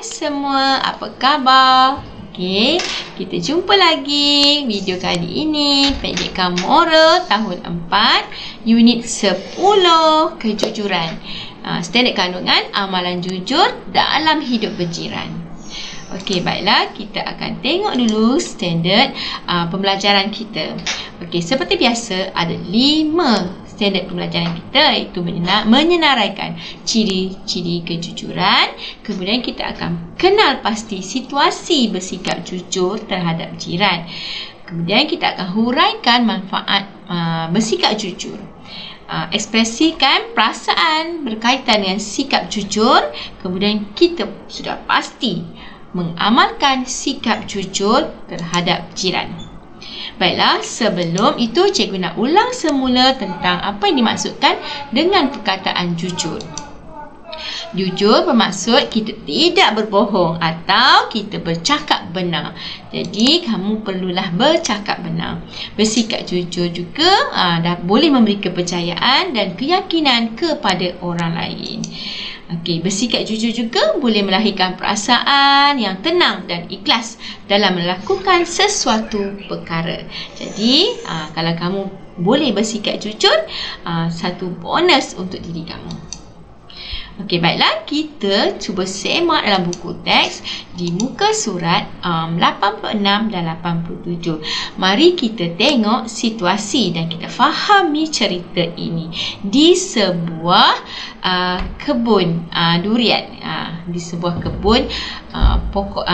semua, apa khabar? Okey, kita jumpa lagi video kali ini pendidikan moral tahun 4 unit 10 kejujuran. Standard kandungan amalan jujur dalam hidup berjiran. Okey, baiklah, kita akan tengok dulu standard pembelajaran kita. Okey, seperti biasa ada 5 standard pembelajaran kita, iaitu menyenaraikan ciri-ciri kejujuran. Kemudian kita akan kenal pasti situasi bersikap jujur terhadap jiran. Kemudian kita akan huraikan manfaat bersikap jujur. Ekspresikan perasaan berkaitan dengan sikap jujur. Kemudian kita sudah pasti mengamalkan sikap jujur terhadap jiran. Baiklah, sebelum itu cikgu nak ulang semula tentang apa yang dimaksudkan dengan perkataan jujur. Jujur bermaksud kita tidak berbohong atau kita bercakap benar. Jadi, kamu perlulah bercakap benar. Bersikap jujur juga dah boleh memberi kepercayaan dan keyakinan kepada orang lain. Okey, bersikap jujur juga boleh melahirkan perasaan yang tenang dan ikhlas dalam melakukan sesuatu perkara. Jadi, kalau kamu boleh bersikap jujur, satu bonus untuk diri kamu. Okey, baiklah, kita cuba semak dalam buku teks di muka surat 86 dan 87. Mari kita tengok situasi dan kita fahami cerita ini di sebuah kebun durian. Di sebuah kebun pokok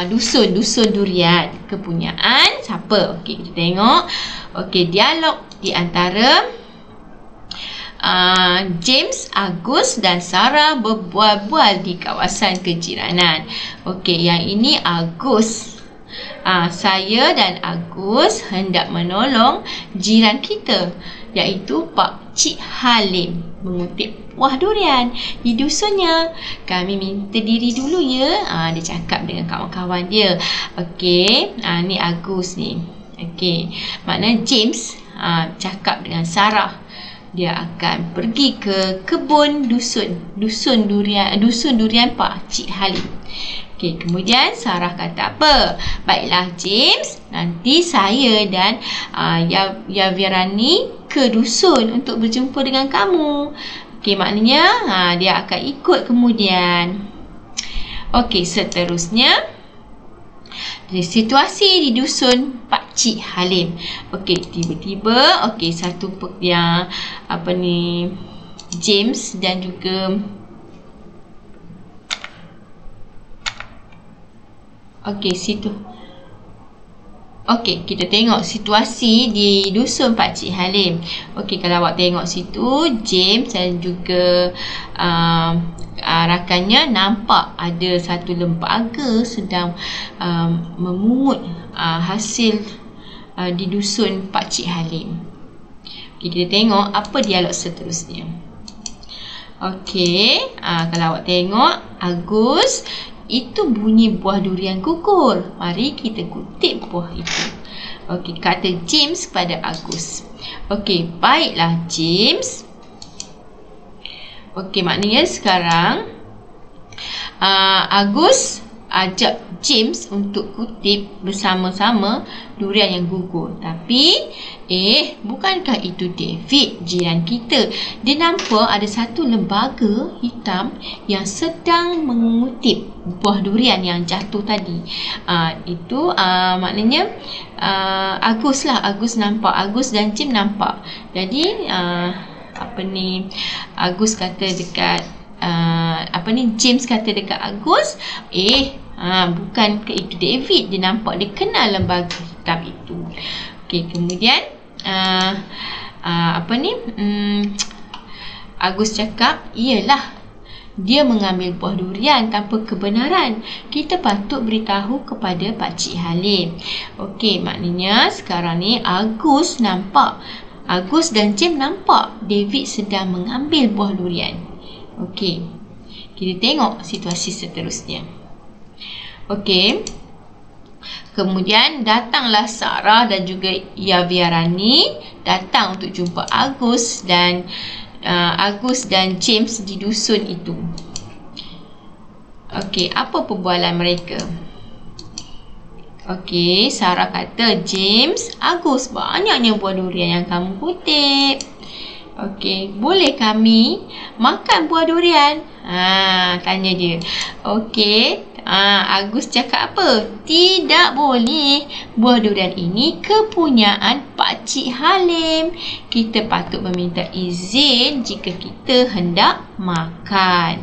dusun durian. Kepunyaan siapa? Okey, kita tengok. Okey, dialog di antara James, Agus dan Sarah berbual-bual di kawasan kejiranan. Okey, yang ini Agus. Saya dan Agus hendak menolong jiran kita, iaitu Pak Cik Halim mengutip buah durian di dusunnya. Kami minta diri dulu ya. Dia cakap dengan kawan-kawan dia. Okey, ni Agus ni. Okey, maknanya James cakap dengan Sarah. Dia akan pergi ke kebun dusun durian Pak Cik Halim. Okey, kemudian Sarah kata apa? Baiklah James, nanti saya dan Yavirani ke dusun untuk berjumpa dengan kamu. Okey, maknanya dia akan ikut kemudian. Okey, seterusnya situasi di dusun Pak Cik Halim. Okey, tiba-tiba satu yang James dan juga kita tengok situasi di dusun Pak Cik Halim. Okey, kalau awak tengok situ, James dan juga rakannya nampak ada satu lembaga sedang memungut hasil di dusun Pak Cik Halim. Okey, kita tengok apa dialog seterusnya. Okey, kalau awak tengok, Agus, itu bunyi buah durian gugur. Mari kita kutip buah itu. Okey, kata James kepada Agus. Okey, baiklah James. Okey, maknanya sekarang Agus ajak James untuk kutip bersama-sama durian yang gugur. Tapi bukankah itu David, jiran kita? Dia nampak ada satu lembaga hitam yang sedang mengutip buah durian yang jatuh tadi. Itu maknanya Agus nampak. Agus dan James nampak. Jadi Agus kata dekat James kata dekat Agus, bukan ke itu David, dia nampak, dia kenal lembaga hitam itu. Okey, kemudian Agus cakap, iyalah, dia mengambil buah durian tanpa kebenaran. Kita patut beritahu kepada Pak Cik Halim. Okey, maknanya sekarang ni Agus dan James nampak David sedang mengambil buah durian. Okey, kita tengok situasi seterusnya. Okey, kemudian datanglah Sarah dan juga Yavirani datang untuk jumpa Agus dan James di dusun itu. Okey, apa perbualan mereka? Okey, Sarah kata, James, Agus, banyaknya buah durian yang kamu kutip. Okey, boleh kami makan buah durian? Tanya dia. Okey, Agus cakap apa? Tidak boleh. Buah durian ini kepunyaan Pak Cik Halim. Kita patut meminta izin jika kita hendak makan.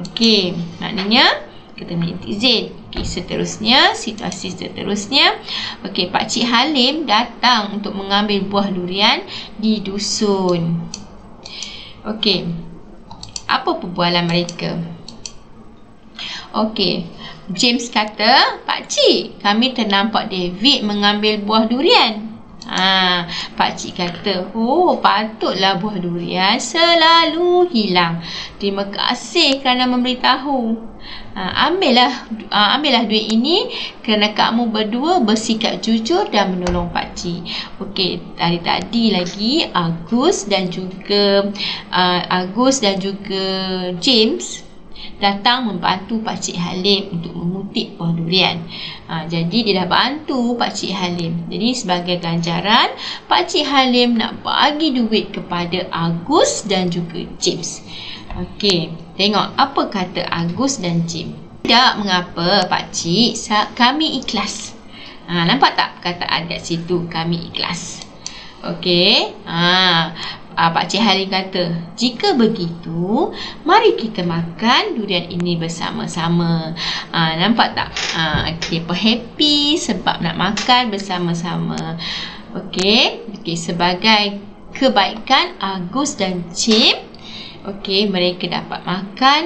Okey, maknanya kita minta izin. Okey, seterusnya, situasi seterusnya. Okey, Pak Cik Halim datang untuk mengambil buah durian di dusun. Okey, apa perbualan mereka? Okey, James kata, Pak Cik, kami ternampak David mengambil buah durian. Pak Cik kata, oh, patutlah buah durian selalu hilang. Terima kasih kerana memberitahu. Ambillah duit ini kerana kamu berdua bersikap jujur dan menolong Pak Cik. Okey, tadi lagi Agus dan juga James datang membantu Pak Cik Halim untuk mengutip buah durian. Jadi dia dah bantu Pak Cik Halim. Jadi sebagai ganjaran, Pak Cik Halim nak bagi duit kepada Agus dan juga James. Okey, tengok apa kata Agus dan James. Tidak mengapa Pak Cik, kami ikhlas. Nampak tak perkataan kat situ, kami ikhlas. Okey, Pak Cik Halim kata, jika begitu, mari kita makan durian ini bersama-sama. Nampak tak? Mereka happy sebab nak makan bersama-sama. Okey, sebagai kebaikan Agus dan James, okey, mereka dapat makan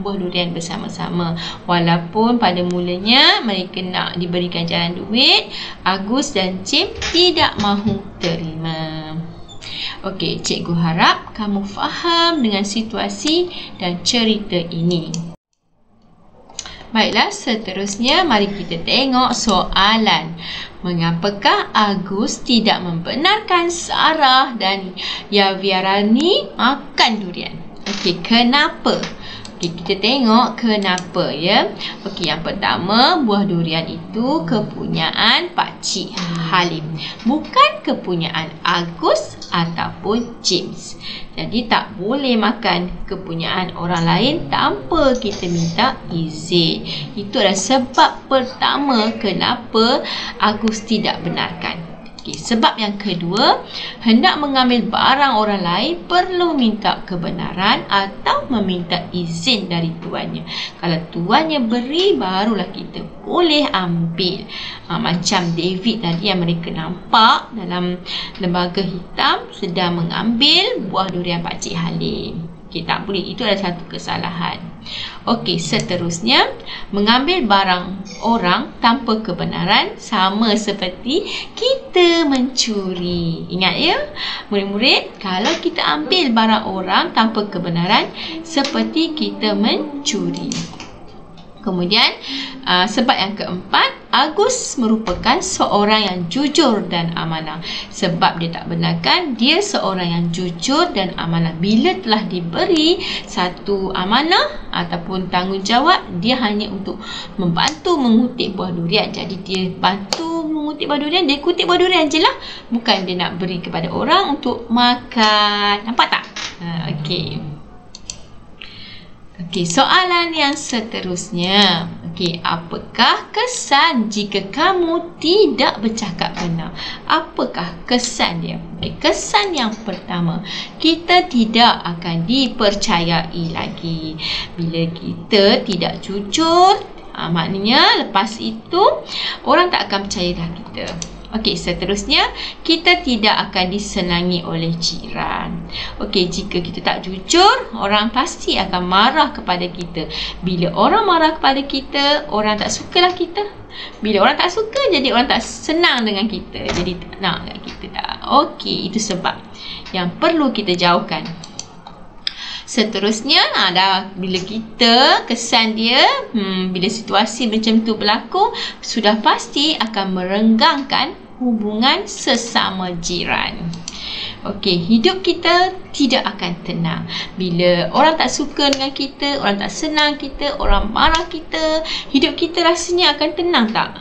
buah durian bersama-sama. Walaupun pada mulanya mereka nak diberi ganjaran duit, Agus dan James tidak mahu terima. Okey, cikgu harap kamu faham dengan situasi dan cerita ini. Baiklah, seterusnya mari kita tengok soalan. Mengapakah Agus tidak membenarkan Sarah dan Yaviarani makan durian? Okey, kenapa? Okey, kita tengok kenapa ya. Okey, yang pertama, buah durian itu kepunyaan Pak Cik Halim, bukan kepunyaan Agus ataupun James. Jadi tak boleh makan kepunyaan orang lain tanpa kita minta izin. Itu adalah sebab pertama kenapa Agus tidak benarkan. Okey, sebab yang kedua, hendak mengambil barang orang lain perlu minta kebenaran atau meminta izin dari tuannya. Kalau tuannya beri, barulah kita boleh ambil. Macam David tadi yang mereka nampak dalam lembaga hitam sedang mengambil buah durian Pak Cik Halim. Okey, tak boleh. Itu adalah satu kesalahan. Okey, seterusnya, mengambil barang orang tanpa kebenaran sama seperti kita mencuri. Ingat ya, murid-murid, kalau kita ambil barang orang tanpa kebenaran seperti kita mencuri. Kemudian, sebab yang keempat, Agus merupakan seorang yang jujur dan amanah. Sebab dia tak benarkan, dia seorang yang jujur dan amanah. Bila telah diberi satu amanah ataupun tanggungjawab, dia hanya untuk membantu mengutip buah durian. Jadi dia bantu mengutip buah durian, dia kutip buah durian je lah. Bukan dia nak beri kepada orang untuk makan. Nampak tak? Okey. Okey, soalan yang seterusnya. Okey, apakah kesan jika kamu tidak bercakap benar? Apakah kesan dia? Okey, kesan yang pertama, kita tidak akan dipercayai lagi. Bila kita tidak jujur, maknanya lepas itu orang tak akan percaya dah kita. Okey, seterusnya, kita tidak akan disenangi oleh jiran. Okey, jika kita tak jujur, orang pasti akan marah kepada kita. Bila orang marah kepada kita, orang tak sukalah kita. Bila orang tak suka, jadi orang tak senang dengan kita. Jadi tak nak kat kita tak. Okey, itu sebab yang perlu kita jauhkan. Seterusnya, bila kita kesan dia, bila situasi macam tu berlaku, sudah pasti akan merenggangkan hubungan sesama jiran. Okey, hidup kita tidak akan tenang. Bila orang tak suka dengan kita, orang tak senang kita, orang marah kita, hidup kita rasanya akan tenang tak?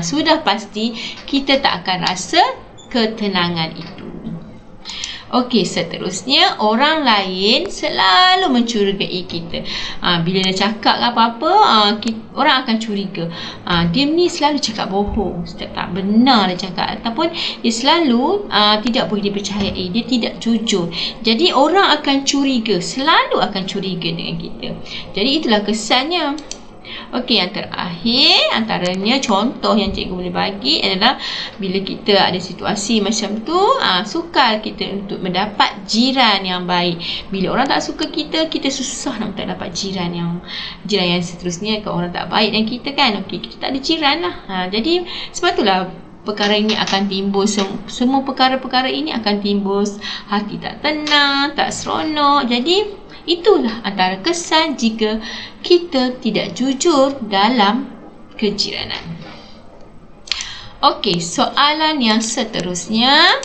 Sudah pasti kita tak akan rasa ketenangan itu. Okey, seterusnya orang lain selalu mencurigai kita. Bila dia cakap apa-apa, orang akan curiga. Dia ni selalu cakap bohong, tak benar dia cakap, ataupun dia selalu tidak boleh dipercayai, dia tidak jujur. Jadi orang akan curiga, selalu akan curiga dengan kita. Jadi itulah kesannya. Okey, yang terakhir antaranya contoh yang cikgu boleh bagi adalah bila kita ada situasi macam tu, sukar kita untuk mendapat jiran yang baik. Bila orang tak suka kita, kita susah nak dapat jiran yang seterusnya. Kalau orang tak baik dengan kita kan, okey, kita tak ada jiran lah. Jadi sebab itulah perkara ini akan timbul, semua perkara-perkara ini akan timbul hati tak tenang, tak seronok. Jadi itulah antara kesan jika kita tidak jujur dalam kejiranan. Okey, soalan yang seterusnya.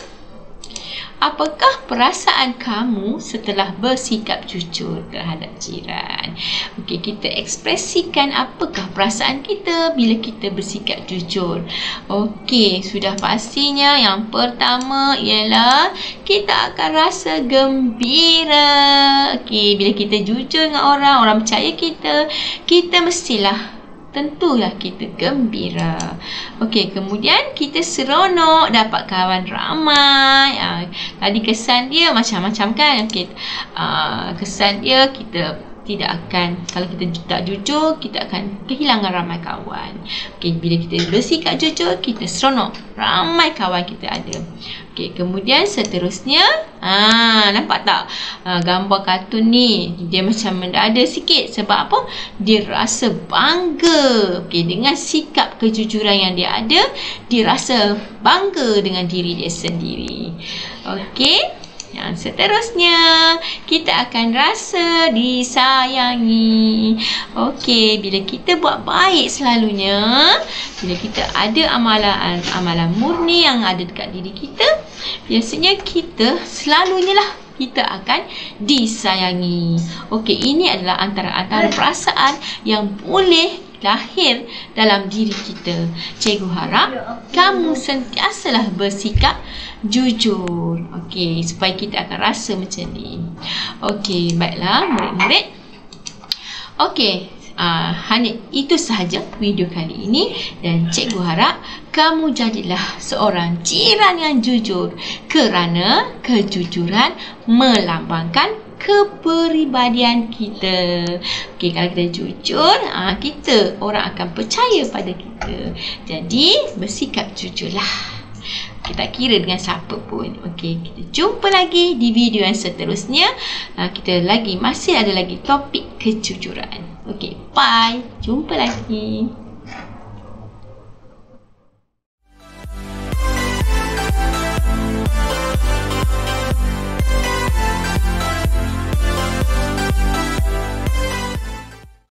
Apakah perasaan kamu setelah bersikap jujur terhadap jiran? Okey, kita ekspresikan apakah perasaan kita bila kita bersikap jujur. Okey, sudah pastinya yang pertama ialah kita akan rasa gembira. Okey, bila kita jujur dengan orang percaya kita, kita mestilah tentulah kita gembira. Okey, kemudian kita seronok dapat kawan ramai. Tadi kesan dia macam-macam kan. Okey, kesan dia kita tidak akan, kalau kita tak jujur, kita akan kehilangan ramai kawan. Okey, bila kita bersikap jujur, kita seronok, ramai kawan kita ada. Okey, kemudian seterusnya, nampak tak gambar kartun ni, dia macam mendada sikit. Sebab apa? Dia rasa bangga. Okey, dengan sikap kejujuran yang dia ada, dia rasa bangga dengan diri dia sendiri. Okey, yang seterusnya, kita akan rasa disayangi. Okey, bila kita buat baik selalunya, bila kita ada amalan murni yang ada dekat diri kita, biasanya kita selalunya lah kita akan disayangi. Okey, ini adalah antara perasaan yang boleh lahir dalam diri kita. Cikgu harap kamu sentiasalah bersikap jujur. Okey, supaya kita akan rasa macam ni. Okey, baiklah murid-murid. Okey, hanya itu sahaja video kali ini, dan cikgu harap kamu jadilah seorang jiran yang jujur, kerana kejujuran melambangkan kepribadian kita. Okey, kalau kita jujur, orang akan percaya pada kita. Jadi bersikap jujurlah. Kita kira dengan siapa pun. Okey, kita jumpa lagi di video yang seterusnya. Kita masih ada lagi topik kejujuran. Okey, bye. Jumpa lagi.